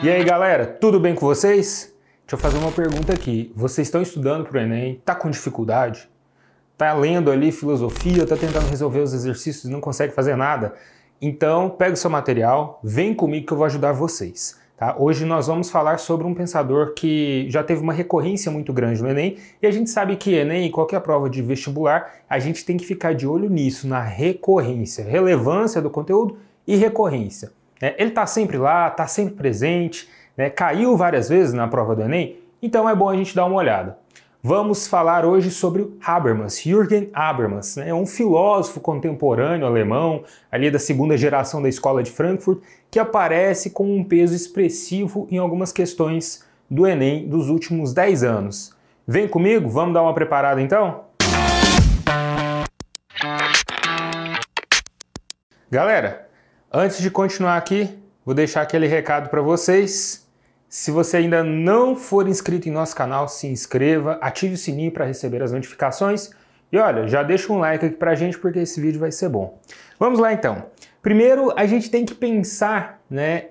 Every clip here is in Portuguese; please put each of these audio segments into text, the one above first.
E aí galera, tudo bem com vocês? Deixa eu fazer uma pergunta aqui. Vocês estão estudando para o Enem? Tá com dificuldade? Tá lendo ali filosofia, tá tentando resolver os exercícios e não consegue fazer nada? Então pega o seu material, vem comigo que eu vou ajudar vocês. Tá? Hoje nós vamos falar sobre um pensador que já teve uma recorrência muito grande no Enem, e a gente sabe que Enem e qualquer prova de vestibular, a gente tem que ficar de olho nisso, na recorrência, relevância do conteúdo e recorrência. Ele está sempre lá, está sempre presente, caiu várias vezes na prova do Enem, então é bom a gente dar uma olhada. Vamos falar hoje sobre o Habermas, Jürgen Habermas, um filósofo contemporâneo alemão, ali da segunda geração da Escola de Frankfurt, que aparece com um peso expressivo em algumas questões do Enem dos últimos 10 anos. Vem comigo, vamos dar uma preparada então? Galera, antes de continuar aqui, vou deixar aquele recado para vocês. Se você ainda não for inscrito em nosso canal, se inscreva, ative o sininho para receber as notificações e olha, já deixa um like aqui pra gente porque esse vídeo vai ser bom. Vamos lá então. Primeiro, a gente tem que pensar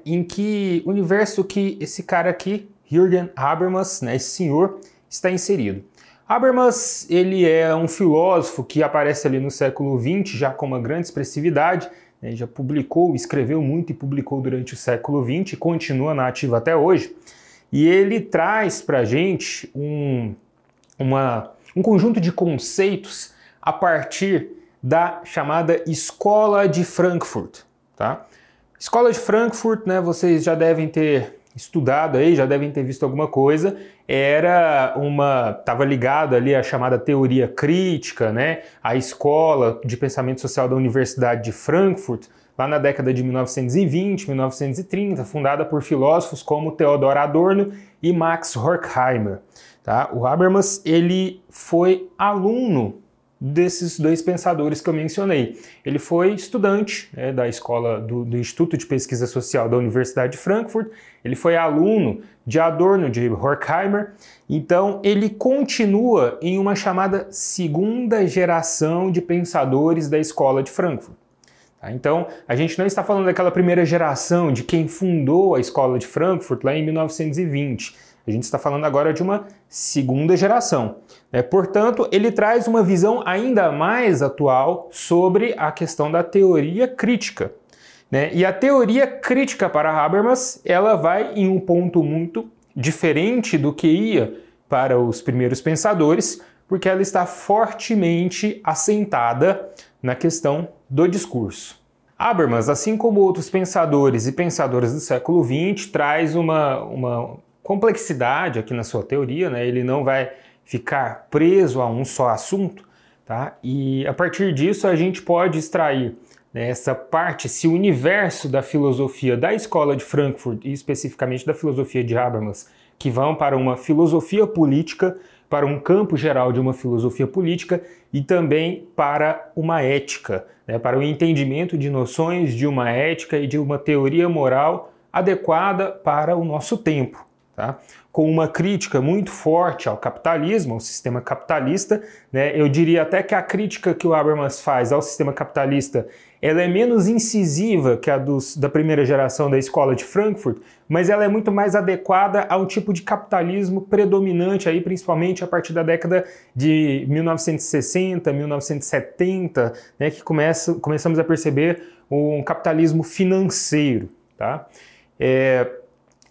em que universo que esse cara aqui, Jürgen Habermas, esse senhor, está inserido. Habermas, ele é um filósofo que aparece ali no século XX já com uma grande expressividade, já publicou, escreveu muito e publicou durante o século XX e continua na ativa até hoje. E ele traz para a gente um conjunto de conceitos a partir da chamada Escola de Frankfurt. Tá? Escola de Frankfurt, vocês já devem ter estudado aí, já devem ter visto alguma coisa, estava ligado ali à chamada teoria crítica, a escola de pensamento social da Universidade de Frankfurt, lá na década de 1920, 1930, fundada por filósofos como Theodor Adorno e Max Horkheimer. Tá? O Habermas, ele foi aluno desses dois pensadores que eu mencionei. Ele foi estudante da escola do Instituto de Pesquisa Social da Universidade de Frankfurt, ele foi aluno de Adorno, de Horkheimer, então ele continua em uma chamada segunda geração de pensadores da escola de Frankfurt. Tá? Então, a gente não está falando daquela primeira geração de quem fundou a escola de Frankfurt lá em 1920, a gente está falando agora de uma segunda geração. Portanto, ele traz uma visão ainda mais atual sobre a questão da teoria crítica. E a teoria crítica para Habermas, ela vai em um ponto muito diferente do que ia para os primeiros pensadores, porque ela está fortemente assentada na questão do discurso. Habermas, assim como outros pensadores e pensadoras do século XX, traz uma complexidade aqui na sua teoria, ele não vai ficar preso a um só assunto, tá? E a partir disso a gente pode extrair essa parte, esse universo da filosofia da Escola de Frankfurt e especificamente da filosofia de Habermas, que vão para uma filosofia política, para um campo geral de uma filosofia política e também para uma ética, para o entendimento de noções de uma ética e de uma teoria moral adequada para o nosso tempo. Tá? Com uma crítica muito forte ao capitalismo, ao sistema capitalista, eu diria até que a crítica que o Habermas faz ao sistema capitalista ela é menos incisiva que a da primeira geração da Escola de Frankfurt, mas ela é muito mais adequada ao tipo de capitalismo predominante, aí, principalmente a partir da década de 1960, 1970, que começamos a perceber um capitalismo financeiro. Tá?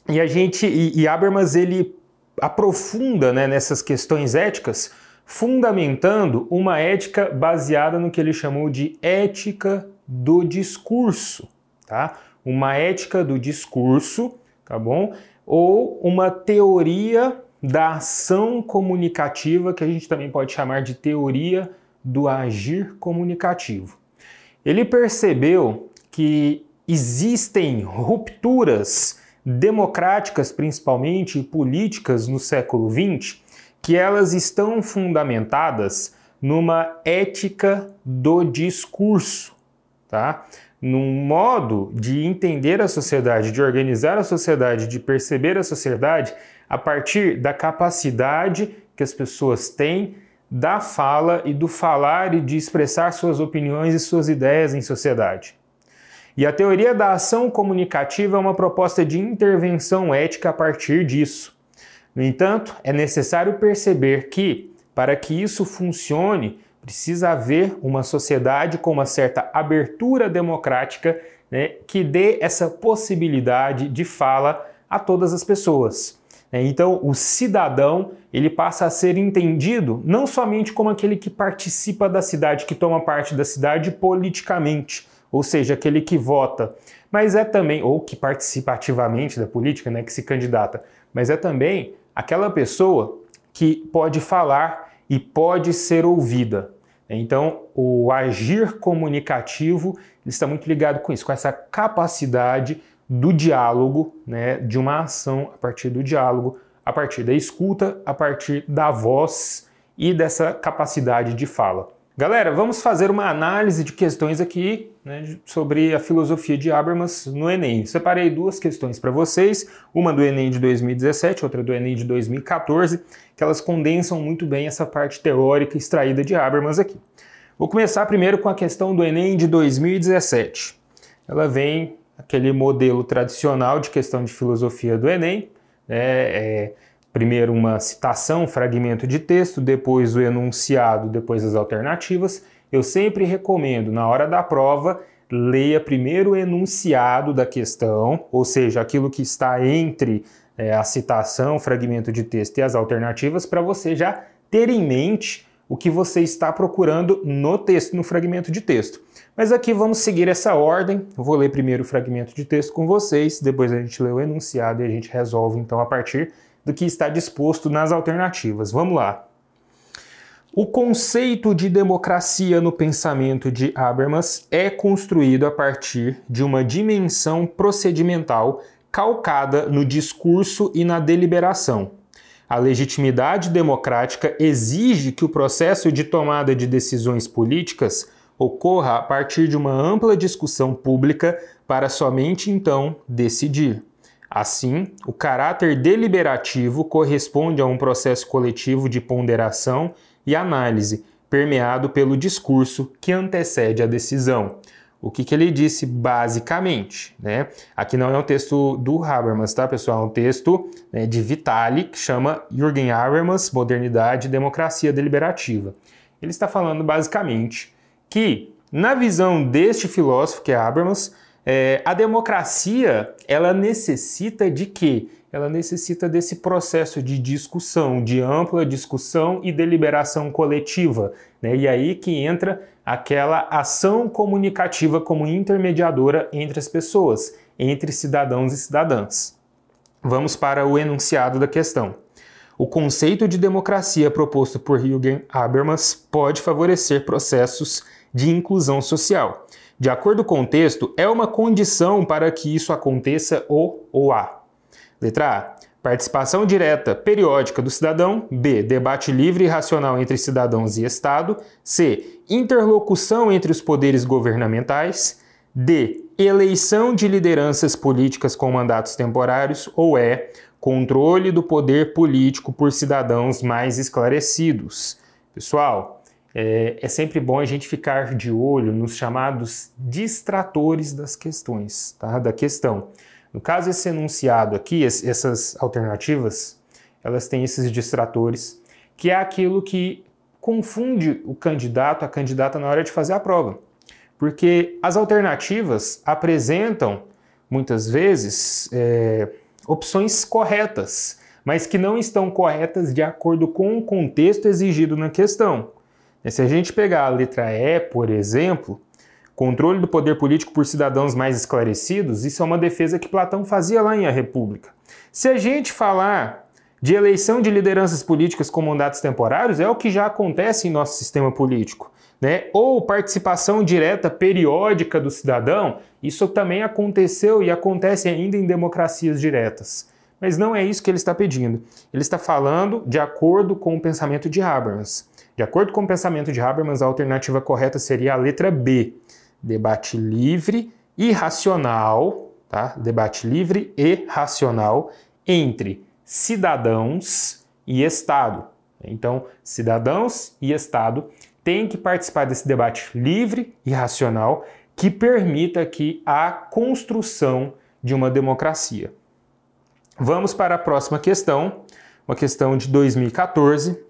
E Habermas ele aprofunda nessas questões éticas, fundamentando uma ética baseada no que ele chamou de ética do discurso, tá? Uma ética do discurso, tá bom? Ou uma teoria da ação comunicativa, que a gente também pode chamar de teoria do agir comunicativo. Ele percebeu que existem rupturas democráticas, principalmente, e políticas no século XX, que elas estão fundamentadas numa ética do discurso, tá? Num modo de entender a sociedade, de organizar a sociedade, de perceber a sociedade a partir da capacidade que as pessoas têm da fala e do falar e de expressar suas opiniões e suas ideias em sociedade. E a teoria da ação comunicativa é uma proposta de intervenção ética a partir disso. No entanto, é necessário perceber que, para que isso funcione, precisa haver uma sociedade com uma certa abertura democrática, né, que dê essa possibilidade de fala a todas as pessoas. Então, o cidadão ele passa a ser entendido não somente como aquele que participa da cidade, que toma parte da cidade politicamente, ou seja, aquele que vota, mas é também, ou que participa ativamente da política, né, que se candidata, mas é também aquela pessoa que pode falar e pode ser ouvida. Então, o agir comunicativo está muito ligado com isso, com essa capacidade do diálogo, né, de uma ação a partir do diálogo, a partir da escuta, a partir da voz e dessa capacidade de fala. Galera, vamos fazer uma análise de questões aqui, né, sobre a filosofia de Habermas no Enem. Separei duas questões para vocês, uma do Enem de 2017, outra do Enem de 2014, que elas condensam muito bem essa parte teórica extraída de Habermas aqui. Vou começar primeiro com a questão do Enem de 2017. Ela vem aquele modelo tradicional de questão de filosofia do Enem, né, primeiro uma citação, um fragmento de texto, depois o enunciado, depois as alternativas. Eu sempre recomendo, na hora da prova, leia primeiro o enunciado da questão, ou seja, aquilo que está entre a citação, o fragmento de texto e as alternativas, para você já ter em mente o que você está procurando no texto, no fragmento de texto. Mas aqui vamos seguir essa ordem. Eu vou ler primeiro o fragmento de texto com vocês, depois a gente lê o enunciado e a gente resolve então a partir do que está disposto nas alternativas. Vamos lá. O conceito de democracia no pensamento de Habermas é construído a partir de uma dimensão procedimental calcada no discurso e na deliberação. A legitimidade democrática exige que o processo de tomada de decisões políticas ocorra a partir de uma ampla discussão pública para somente então decidir. Assim, o caráter deliberativo corresponde a um processo coletivo de ponderação e análise, permeado pelo discurso que antecede a decisão. O que ele disse basicamente, né? Aqui não é um texto do Habermas, tá, pessoal? É um texto, né, de Vitali, que chama Jürgen Habermas, Modernidade e Democracia Deliberativa. Ele está falando basicamente que, na visão deste filósofo, que é Habermas, a democracia, ela necessita de quê? Ela necessita desse processo de discussão, de ampla discussão e deliberação coletiva, né? E aí que entra aquela ação comunicativa como intermediadora entre as pessoas, entre cidadãos e cidadãs. Vamos para o enunciado da questão. O conceito de democracia proposto por Jürgen Habermas pode favorecer processos de inclusão social. De acordo com o texto, é uma condição para que isso aconteça ou A. Letra A. Participação direta periódica do cidadão. B. Debate livre e racional entre cidadãos e Estado. C. Interlocução entre os poderes governamentais. D. Eleição de lideranças políticas com mandatos temporários. Ou E. Controle do poder político por cidadãos mais esclarecidos. Pessoal, é sempre bom a gente ficar de olho nos chamados distratores das questões, tá? Da questão. No caso, esse enunciado aqui, essas alternativas, elas têm esses distratores, que é aquilo que confunde o candidato, a candidata na hora de fazer a prova. Porque as alternativas apresentam, muitas vezes, opções corretas, mas que não estão corretas de acordo com o contexto exigido na questão. Se a gente pegar a letra E, por exemplo, controle do poder político por cidadãos mais esclarecidos, isso é uma defesa que Platão fazia lá em A República. Se a gente falar de eleição de lideranças políticas com mandatos temporários, é o que já acontece em nosso sistema político, né? Ou participação direta periódica do cidadão, isso também aconteceu e acontece ainda em democracias diretas. Mas não é isso que ele está pedindo. Ele está falando de acordo com o pensamento de Habermas. De acordo com o pensamento de Habermas, a alternativa correta seria a letra B. Debate livre e racional, tá? Debate livre e racional entre cidadãos e Estado. Então, cidadãos e Estado têm que participar desse debate livre e racional, que permita aqui a construção de uma democracia. Vamos para a próxima questão, uma questão de 2014.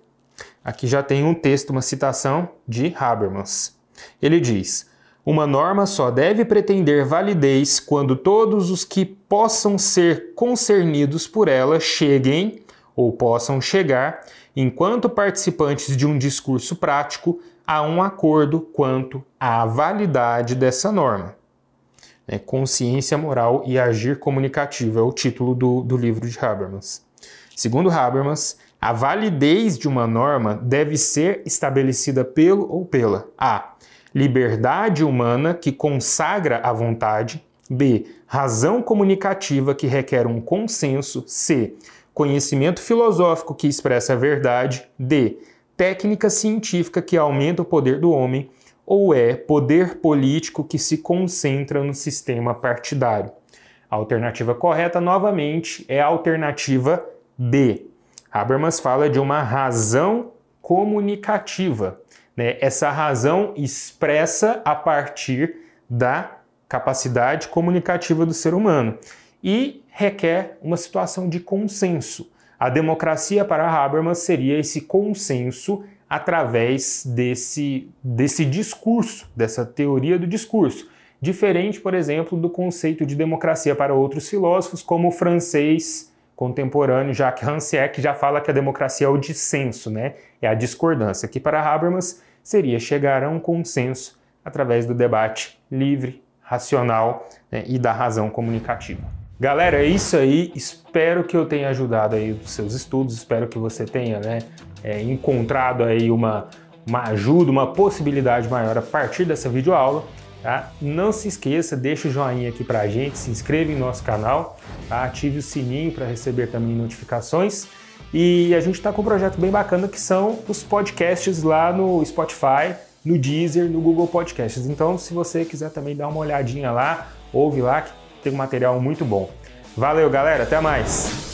Aqui já tem um texto, uma citação de Habermas. Ele diz: uma norma só deve pretender validez quando todos os que possam ser concernidos por ela cheguem ou possam chegar, enquanto participantes de um discurso prático, a um acordo quanto à validade dessa norma. Consciência moral e agir comunicativo é o título do livro de Habermas. Segundo Habermas, a validez de uma norma deve ser estabelecida pelo ou pela a. liberdade humana que consagra a vontade, b. razão comunicativa que requer um consenso, c. conhecimento filosófico que expressa a verdade, d. técnica científica que aumenta o poder do homem, ou é poder político que se concentra no sistema partidário. A alternativa correta, novamente, é a alternativa B. Habermas fala de uma razão comunicativa. Essa razão expressa a partir da capacidade comunicativa do ser humano e requer uma situação de consenso. A democracia para Habermas seria esse consenso através desse discurso, dessa teoria do discurso. Diferente, por exemplo, do conceito de democracia para outros filósofos, como o francês contemporâneo Jacques Rancière, que já fala que a democracia é o dissenso, é a discordância. Aqui para Habermas seria chegar a um consenso através do debate livre, racional e da razão comunicativa. Galera, é isso aí. Espero que eu tenha ajudado aí nos seus estudos, espero que você tenha encontrado aí uma ajuda, uma possibilidade maior a partir dessa videoaula. Tá? Não se esqueça, deixa o joinha aqui pra gente, se inscreva em nosso canal, tá? Ative o sininho para receber também notificações. E a gente está com um projeto bem bacana que são os podcasts lá no Spotify, no Deezer, no Google Podcasts. Então, se você quiser também dar uma olhadinha lá, ouve lá que tem um material muito bom. Valeu, galera, até mais!